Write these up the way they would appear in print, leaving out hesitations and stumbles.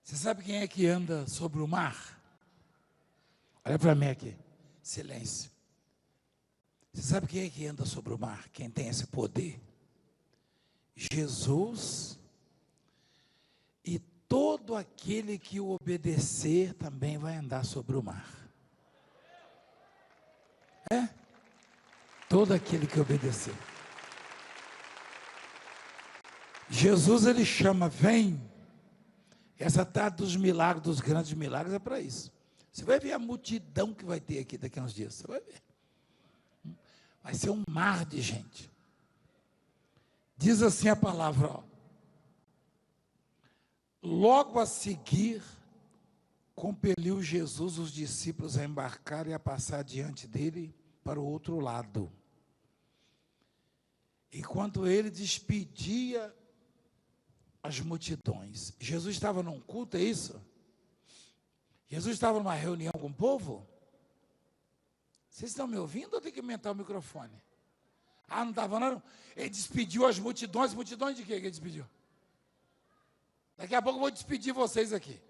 Você sabe quem é que anda sobre o mar? Olha para mim aqui. Silêncio. Você sabe quem é que anda sobre o mar? Quem tem esse poder? Jesus. E todo aquele que o obedecer também vai andar sobre o mar. É? Todo aquele que obedecer. Jesus, ele chama, vem. Essa tarde dos milagres, dos grandes milagres, é para isso. Você vai ver a multidão que vai ter aqui daqui a uns dias. Você vai ver. Vai ser um mar de gente. Diz assim a palavra, ó. Logo a seguir, compeliu Jesus os discípulos a embarcar e a passar diante dele para o outro lado. Enquanto ele despedia as multidões. Jesus estava num culto, é isso? Jesus estava numa reunião com o povo? Vocês estão me ouvindo ou tem que aumentar o microfone? Ah, não estava não? Ele despediu as multidões. Multidões de quê que ele despediu? Daqui a pouco eu vou despedir vocês aqui.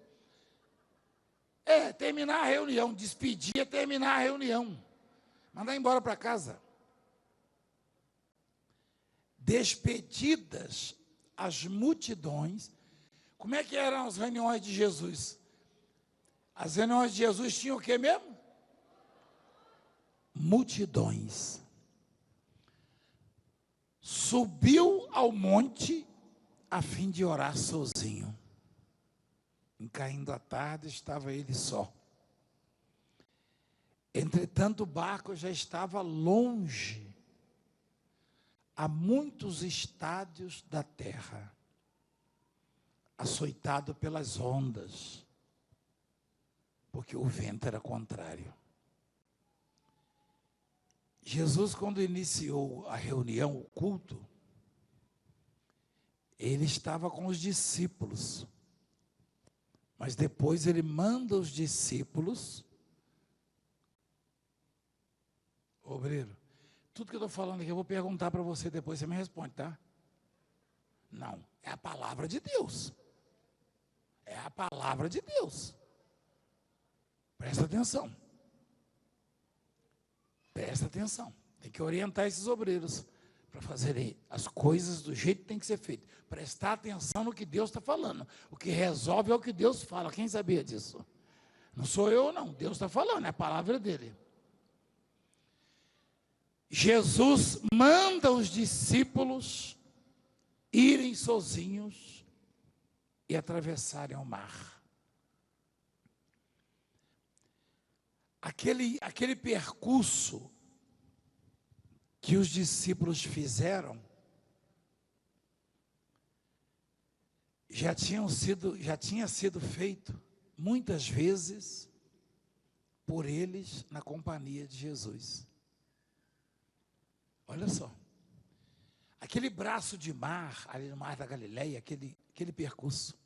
Terminar a reunião. Despedir é terminar a reunião. Mandar embora para casa. Despedidas as multidões. Como é que eram as reuniões de Jesus? As reuniões de Jesus tinham o que mesmo? Multidões. Subiu ao monte a fim de orar sozinho. Em caindo a tarde estava ele só. Entretanto o barco já estava longe, a muitos estádios da terra, açoitado pelas ondas, porque o vento era contrário. Jesus, quando iniciou a reunião, o culto, ele estava com os discípulos, mas depois ele manda os discípulos, obreiro, tudo que eu estou falando aqui eu vou perguntar para você, depois você me responde, tá? Não, é a palavra de Deus. É a palavra de Deus. Presta atenção. Presta atenção. Tem que orientar esses obreiros para fazerem as coisas do jeito que tem que ser feito. Prestar atenção no que Deus está falando. O que resolve é o que Deus fala. Quem sabia disso? Não sou eu, não. Deus está falando, é a palavra dele. Jesus manda os discípulos irem sozinhos e atravessarem o mar. Aquele percurso que os discípulos fizeram já tinha sido feito muitas vezes por eles na companhia de Jesus. Olha só, aquele braço de mar, ali no Mar da Galileia, aquele percurso.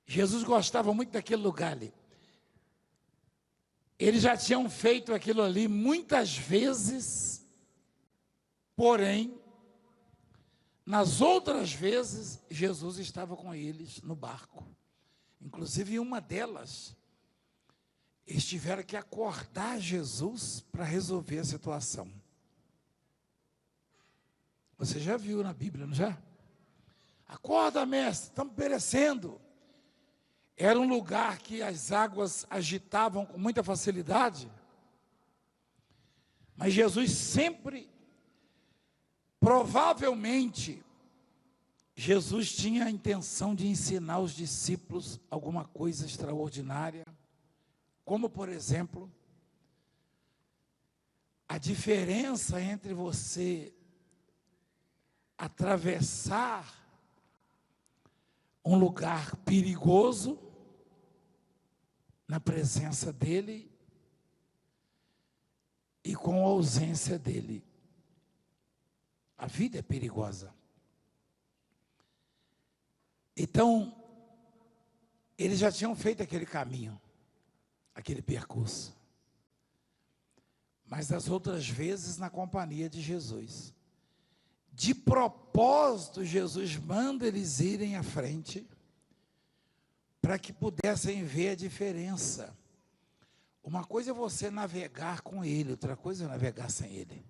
Jesus gostava muito daquele lugar ali. Eles já tinham feito aquilo ali muitas vezes, porém, nas outras vezes, Jesus estava com eles no barco. Inclusive, em uma delas, eles tiveram que acordar Jesus para resolver a situação. Você já viu na Bíblia, não já? Acorda, mestre, estamos perecendo. Era um lugar que as águas agitavam com muita facilidade. Mas Jesus sempre, provavelmente, Jesus tinha a intenção de ensinar os discípulos alguma coisa extraordinária, como, por exemplo, a diferença entre você atravessar um lugar perigoso na presença dele e com a ausência dele. A vida é perigosa. Então, eles já tinham feito aquele caminho, aquele percurso. Mas das outras vezes na companhia de Jesus. De propósito, Jesus manda eles irem à frente, para que pudessem ver a diferença. Uma coisa é você navegar com ele, outra coisa é navegar sem ele.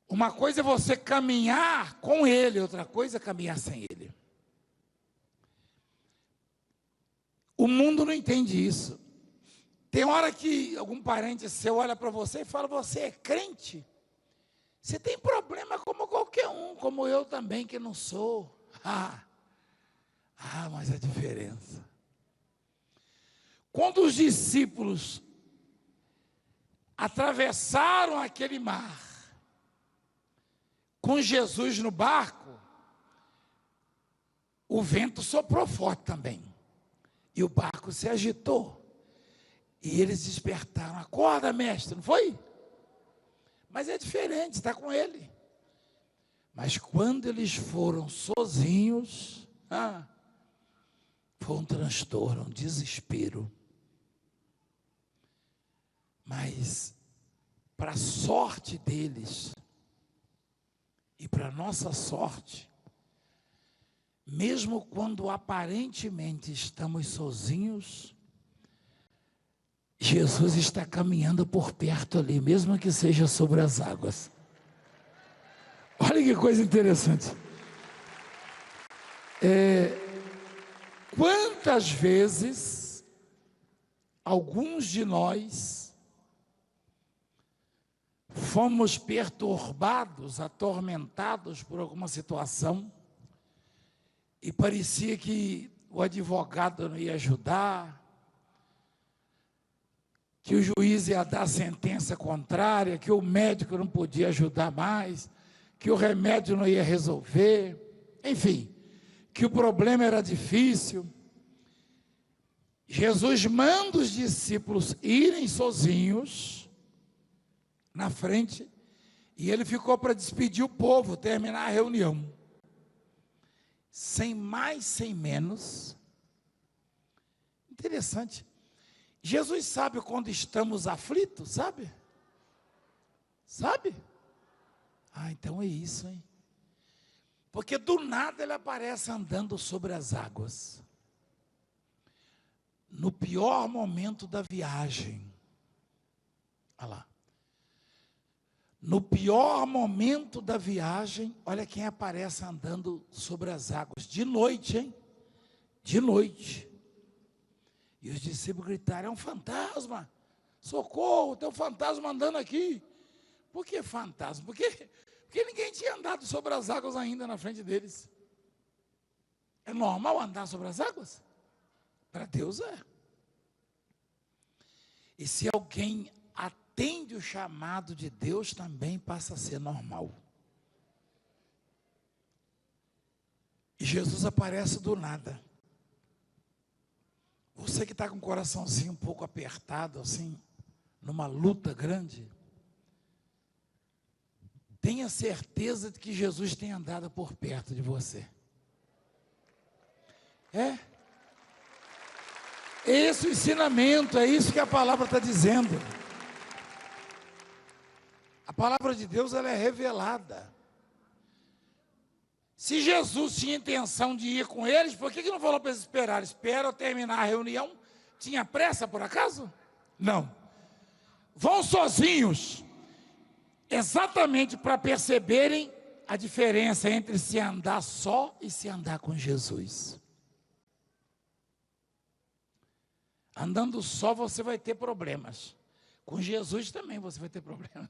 Uma coisa é você caminhar com ele, outra coisa é caminhar sem ele. O mundo não entende isso. Tem hora que algum parente seu olha para você e fala: você é crente? Você tem problema como qualquer um, como eu também que não sou. Mas a diferença. Quando os discípulos atravessaram aquele mar, com Jesus no barco, o vento soprou forte também. E o barco se agitou. E eles despertaram: acorda, mestre, não foi? Mas é diferente, está com ele. Mas quando eles foram sozinhos, foi um transtorno, um desespero. Mas, para a sorte deles, e para a nossa sorte, mesmo quando aparentemente estamos sozinhos, Jesus está caminhando por perto ali, mesmo que seja sobre as águas. Olha que coisa interessante. Quantas vezes alguns de nós fomos perturbados, atormentados por alguma situação, e parecia que o advogado não ia ajudar, que o juiz ia dar sentença contrária, que o médico não podia ajudar mais, que o remédio não ia resolver, enfim, que o problema era difícil. Jesus manda os discípulos irem sozinhos na frente, e ele ficou para despedir o povo, terminar a reunião. Sem mais, sem menos. Interessante. Jesus sabe quando estamos aflitos, sabe? Sabe? Então é isso, hein? Porque do nada ele aparece andando sobre as águas. No pior momento da viagem. Olha lá. No pior momento da viagem, olha quem aparece andando sobre as águas. De noite, hein? De noite. E os discípulos gritaram: é um fantasma, socorro, tem um fantasma andando aqui. Por que fantasma? Porque ninguém tinha andado sobre as águas ainda na frente deles. É normal andar sobre as águas? Para Deus é. E se alguém atende o chamado de Deus, também passa a ser normal. E Jesus aparece do nada. Você que está com o coraçãozinho um pouco apertado, assim, numa luta grande, tenha certeza de que Jesus tem andado por perto de você. Esse é o ensinamento, é isso que a palavra está dizendo. A palavra de Deus, ela é revelada. Se Jesus tinha intenção de ir com eles, por que não falou para eles esperarem? Espera eu terminar a reunião. Tinha pressa por acaso? Não. Vão sozinhos, exatamente para perceberem a diferença entre se andar só e se andar com Jesus. Andando só você vai ter problemas. Com Jesus também você vai ter problemas.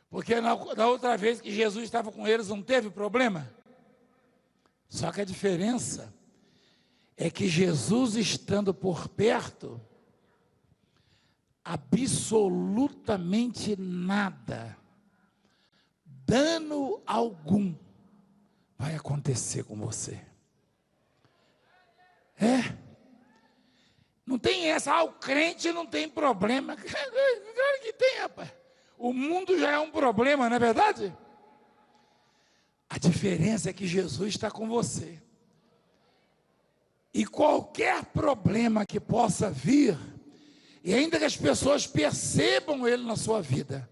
Porque da outra vez que Jesus estava com eles não teve problema. Só que a diferença é que Jesus estando por perto, absolutamente nada, dano algum, vai acontecer com você. Não tem essa, o crente não tem problema. Claro que tem, rapaz. O mundo já é um problema, não é verdade? A diferença é que Jesus está com você. E qualquer problema que possa vir, e ainda que as pessoas percebam ele na sua vida,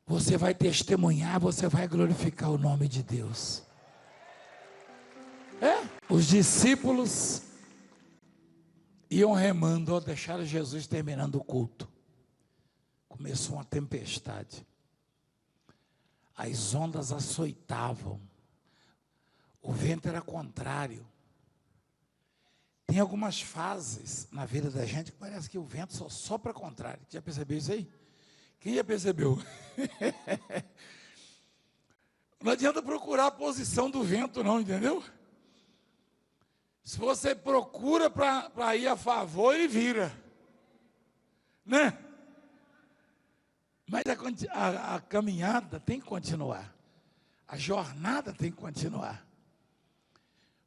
você vai testemunhar, você vai glorificar o nome de Deus. Os discípulos iam remando, deixaram Jesus terminando o culto. Começou uma tempestade. As ondas açoitavam. O vento era contrário. Tem algumas fases na vida da gente que parece que o vento só sopra contrário. Já percebeu isso aí? Quem já percebeu? Não adianta procurar a posição do vento não, entendeu? Se você procura para ir a favor, ele vira. Né? Mas a caminhada tem que continuar. A jornada tem que continuar.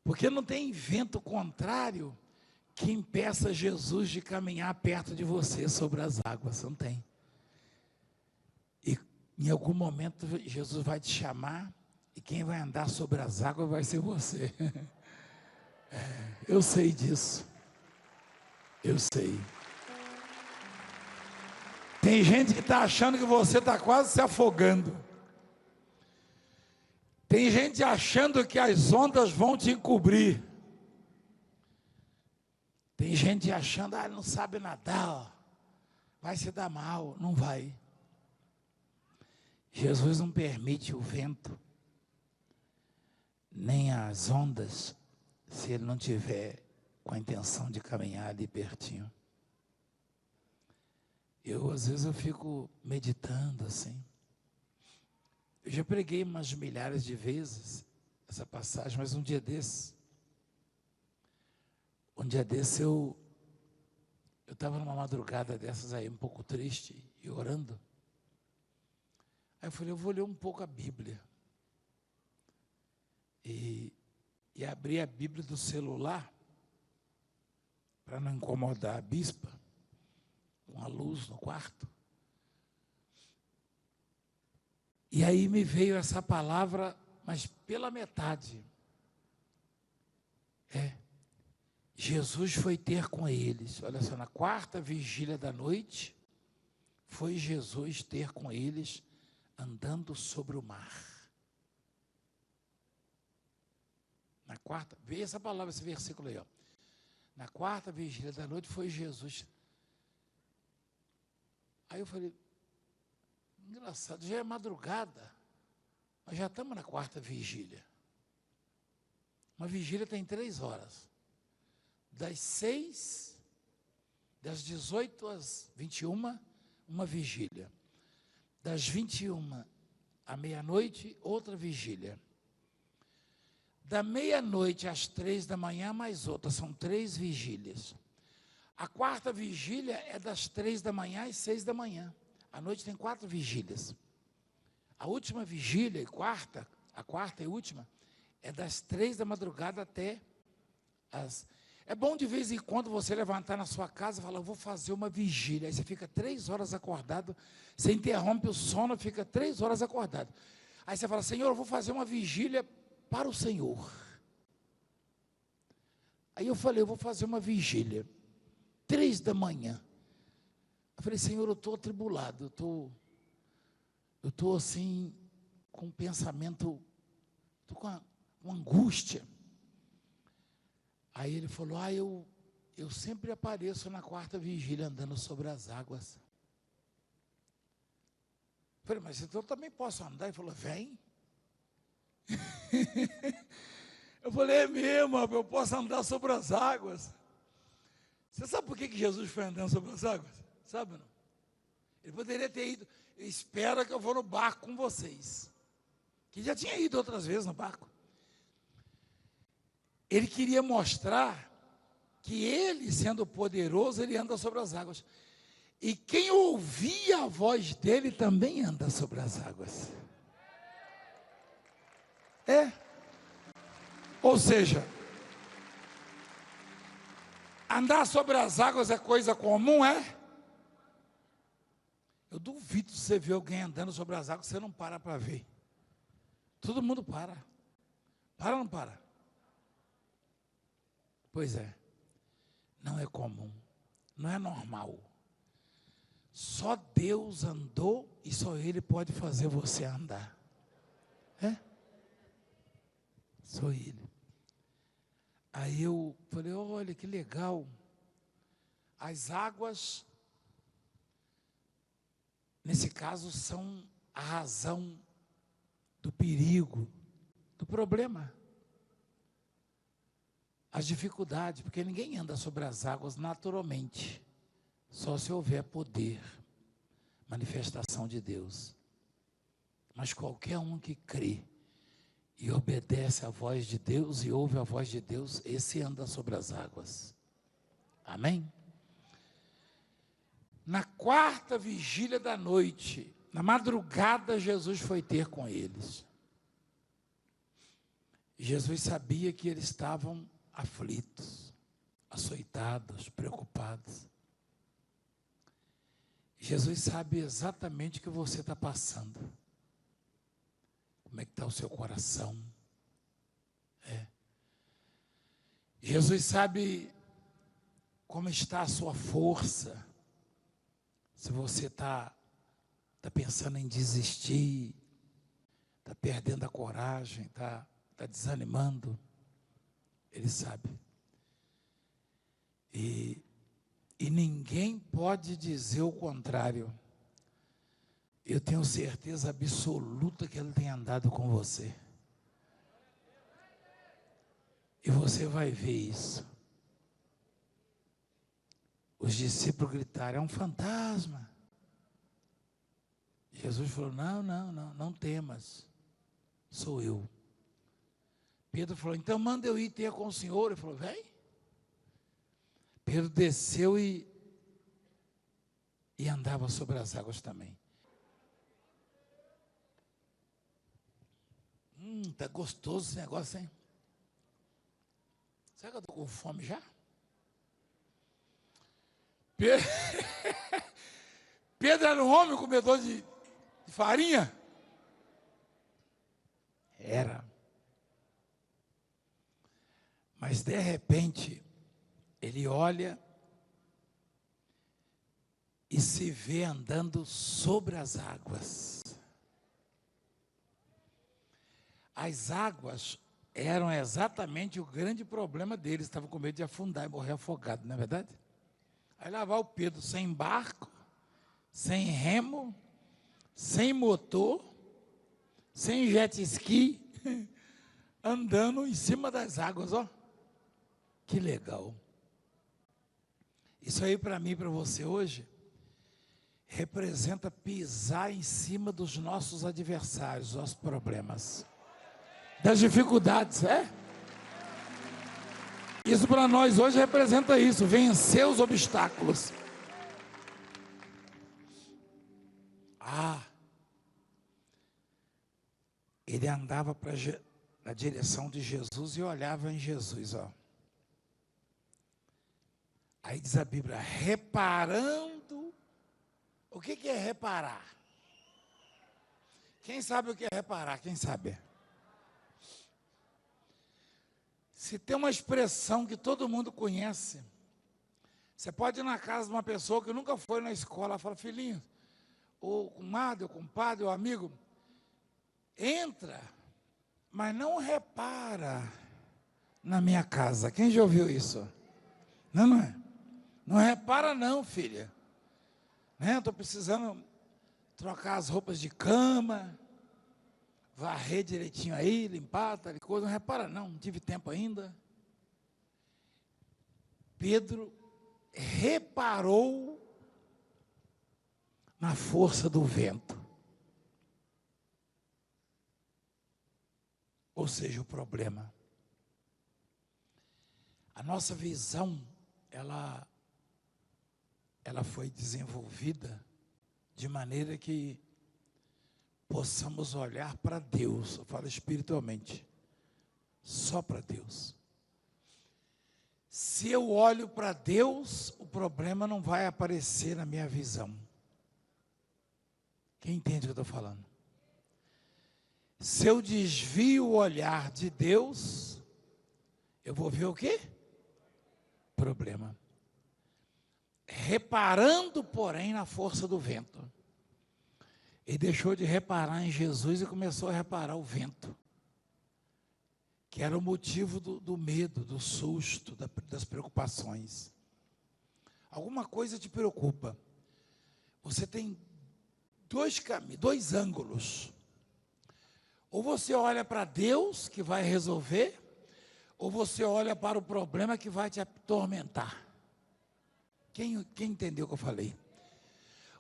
Porque não tem vento contrário que impeça Jesus de caminhar perto de você sobre as águas. Não tem. E em algum momento Jesus vai te chamar e quem vai andar sobre as águas vai ser você. Eu sei disso. Eu sei. Tem gente que está achando que você está quase se afogando. Tem gente achando que as ondas vão te encobrir. Tem gente achando, não sabe nadar, ó, vai se dar mal. Não vai. Jesus não permite o vento, nem as ondas, se ele não tiver com a intenção de caminhar ali pertinho. Às vezes eu fico meditando assim. Eu já preguei umas milhares de vezes essa passagem, mas um dia desse eu estava numa madrugada dessas aí, um pouco triste e orando. Aí eu falei, eu vou ler um pouco a Bíblia. E abri a Bíblia do celular, para não incomodar a bispa, com a luz no quarto. E aí me veio essa palavra, mas pela metade. Jesus foi ter com eles. Olha só, na quarta vigília da noite, foi Jesus ter com eles, andando sobre o mar. Na quarta, veja essa palavra, esse versículo aí, ó. Na quarta vigília da noite, foi Jesus. Aí eu falei, engraçado, já é madrugada, nós já estamos na quarta vigília. Uma vigília tem 3 horas. Das 18 às 21, uma vigília. Das 21 à meia-noite, outra vigília. Da meia-noite às 3 da manhã, mais outra. São 3 vigílias. A quarta vigília é das 3 da manhã às 6 da manhã. À noite tem 4 vigílias. A última vigília, a quarta e última, é das 3 da madrugada até as... É bom de vez em quando você levantar na sua casa e falar, eu vou fazer uma vigília. Aí você fica 3 horas acordado, você interrompe o sono, fica 3 horas acordado. Aí você fala, Senhor, eu vou fazer uma vigília para o Senhor. Aí eu falei, eu vou fazer uma vigília, 3 da manhã. Eu falei, Senhor, eu estou atribulado, eu estou assim, com um pensamento, estou com angústia. Aí ele falou, eu sempre apareço na quarta vigília andando sobre as águas. Eu falei, mas então eu também posso andar? Ele falou, vem. Eu falei, é mesmo, eu posso andar sobre as águas. Você sabe por que Jesus foi andando sobre as águas? Sabe ou não? Ele poderia ter ido, espera que eu vou no barco com vocês. Que já tinha ido outras vezes no barco. Ele queria mostrar que ele, sendo poderoso, ele anda sobre as águas. E quem ouvia a voz dele também anda sobre as águas. Ou seja, andar sobre as águas é coisa comum, é? Eu duvido você ver alguém andando sobre as águas, você não para ver. Todo mundo para. Para ou não para? Pois é, não é comum, não é normal. Só Deus andou e só Ele pode fazer você andar. Só Ele. Aí eu falei, olha que legal. As águas, nesse caso, são a razão do perigo, do problema. As dificuldades, porque ninguém anda sobre as águas naturalmente, só se houver poder, manifestação de Deus. Mas qualquer um que crê e obedece à voz de Deus e ouve a voz de Deus, esse anda sobre as águas. Amém? Na quarta vigília da noite, na madrugada, Jesus foi ter com eles. Jesus sabia que eles estavam aflitos, açoitados, preocupados. Jesus sabe exatamente o que você está passando. Como é que está o seu coração? Jesus sabe como está a sua força. Se você está pensando em desistir, está perdendo a coragem, está desanimando, Ele sabe. E ninguém pode dizer o contrário. Eu tenho certeza absoluta que Ele tem andado com você. E você vai ver isso. Os discípulos gritaram, é um fantasma. Jesus falou, não temas, sou eu. Pedro falou, então manda eu ir ter com o Senhor. Ele falou, vem. Pedro desceu e andava sobre as águas também. Tá gostoso esse negócio, hein? Será que eu estou com fome já? Pedro era um homem comedor de farinha? Era. Mas de repente, ele olha e se vê andando sobre as águas. As águas eram exatamente o grande problema deles, estavam com medo de afundar e morrer afogado, não é verdade? Aí lá vai o Pedro sem barco, sem remo, sem motor, sem jet ski, andando em cima das águas, ó. Que legal. Isso aí para mim e para você hoje representa pisar em cima dos nossos adversários, dos nossos problemas, das dificuldades, Isso para nós hoje representa isso, vencer os obstáculos. Ele andava na direção de Jesus e olhava em Jesus, ó. Aí diz a Bíblia, reparando. O que é reparar? Quem sabe o que é reparar? Quem sabe? Se tem uma expressão que todo mundo conhece, você pode ir na casa de uma pessoa que nunca foi na escola, fala, filhinho, ou comadre, ou compadre, ou amigo, entra, mas não repara na minha casa. Quem já ouviu isso? Não é? Não repara não, filha. Estou precisando trocar as roupas de cama, varrer direitinho aí, limpar, tal coisa. Não repara não tive tempo ainda. Pedro reparou na força do vento. Ou seja, o problema. A nossa visão, ela foi desenvolvida de maneira que possamos olhar para Deus, eu falo espiritualmente, só para Deus. Se eu olho para Deus, o problema não vai aparecer na minha visão. Quem entende o que eu estou falando? Se eu desvio o olhar de Deus, eu vou ver o quê? Problema. Reparando, porém, na força do vento. Ele deixou de reparar em Jesus e começou a reparar o vento, que era o motivo do medo, do susto, das preocupações. Alguma coisa te preocupa. Você tem dois ângulos. Ou você olha para Deus, que vai resolver, ou você olha para o problema que vai te atormentar. Quem entendeu o que eu falei?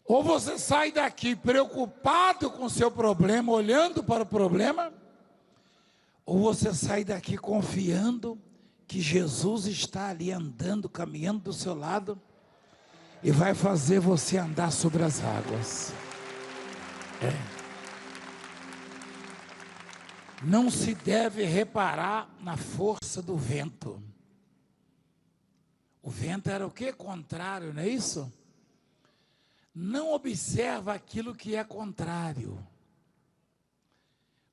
Ou você sai daqui preocupado com o seu problema, olhando para o problema, ou você sai daqui confiando que Jesus está ali andando, caminhando do seu lado, e vai fazer você andar sobre as águas. Não se deve reparar na força do vento. O vento era o quê? Contrário, não é isso? Não observa aquilo que é contrário.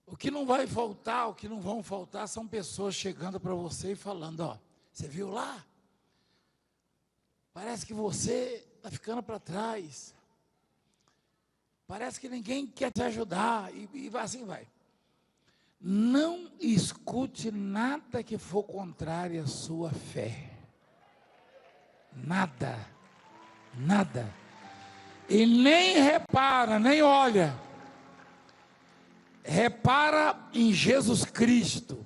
O que não vai faltar, o que não vão faltar, são pessoas chegando para você e falando, ó, você viu lá? Parece que você está ficando para trás. Parece que ninguém quer te ajudar, e assim vai. Não escute nada que for contrário à sua fé. Nada. Nada. E nem repara, nem olha. Repara em Jesus Cristo.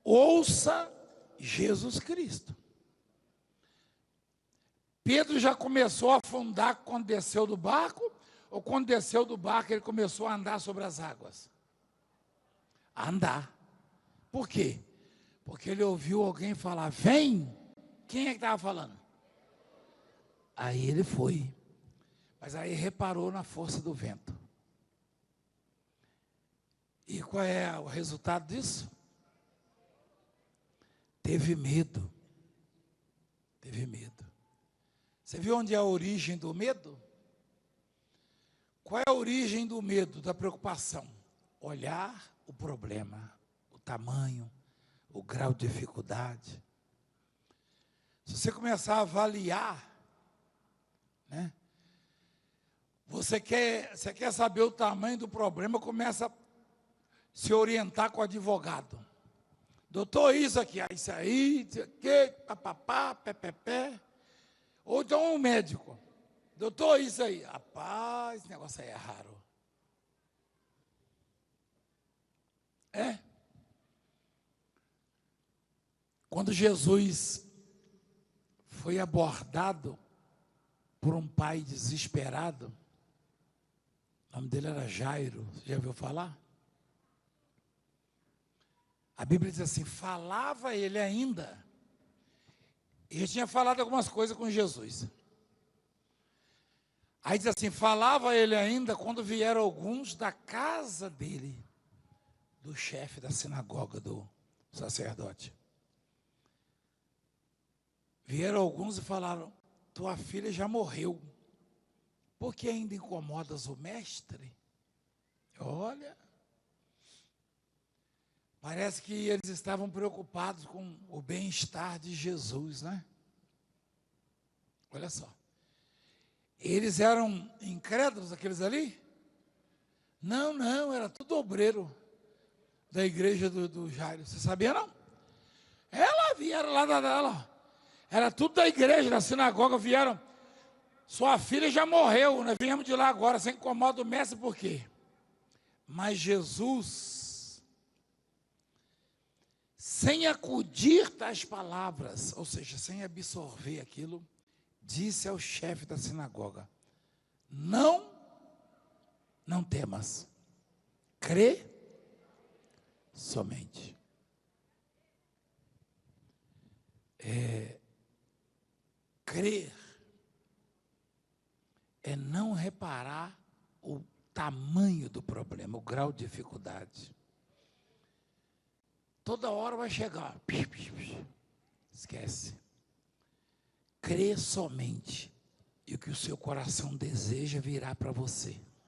Ouça Jesus Cristo. Pedro já começou a afundar quando desceu do barco? Ou quando desceu do barco ele começou a andar sobre as águas? A andar. Por quê? Porque ele ouviu alguém falar, vem. Quem é que estava falando? Aí ele foi. Mas aí reparou na força do vento. E qual é o resultado disso? Teve medo. Teve medo. Você viu onde é a origem do medo? Qual é a origem do medo, da preocupação? Olhar o problema, o tamanho, o grau de dificuldade. Se você começar a avaliar, né? Você quer saber o tamanho do problema, começa a se orientar com o advogado. Doutor, isso aqui, isso aí, isso aqui, papapá, pé. Ou então um médico. Doutor, isso aí. Rapaz, esse negócio aí é raro. Quando Jesus foi abordado por um pai desesperado, o nome dele era Jairo, você já ouviu falar? A Bíblia diz assim, falava ele ainda. Ele tinha falado algumas coisas com Jesus. Aí diz assim, falava ele ainda quando vieram alguns da casa dele, do chefe da sinagoga, do sacerdote. Vieram alguns e falaram, tua filha já morreu, por que ainda incomodas o mestre? Olha, parece que eles estavam preocupados com o bem-estar de Jesus, né? Olha só. Eles eram incrédulos, aqueles ali? Não, era tudo obreiro da igreja do Jairo. Você sabia, não? Ela vieram lá dela. Era tudo da igreja, da sinagoga, vieram. Sua filha já morreu, nós viemos de lá agora, você incomoda o mestre por quê? Mas Jesus, sem acudir tais palavras, ou seja, sem absorver aquilo, disse ao chefe da sinagoga, não temas, crê somente. Crer é não reparar o tamanho do problema, o grau de dificuldade. Toda hora vai chegar. Esquece. Crê somente. E o que o seu coração deseja virá para você.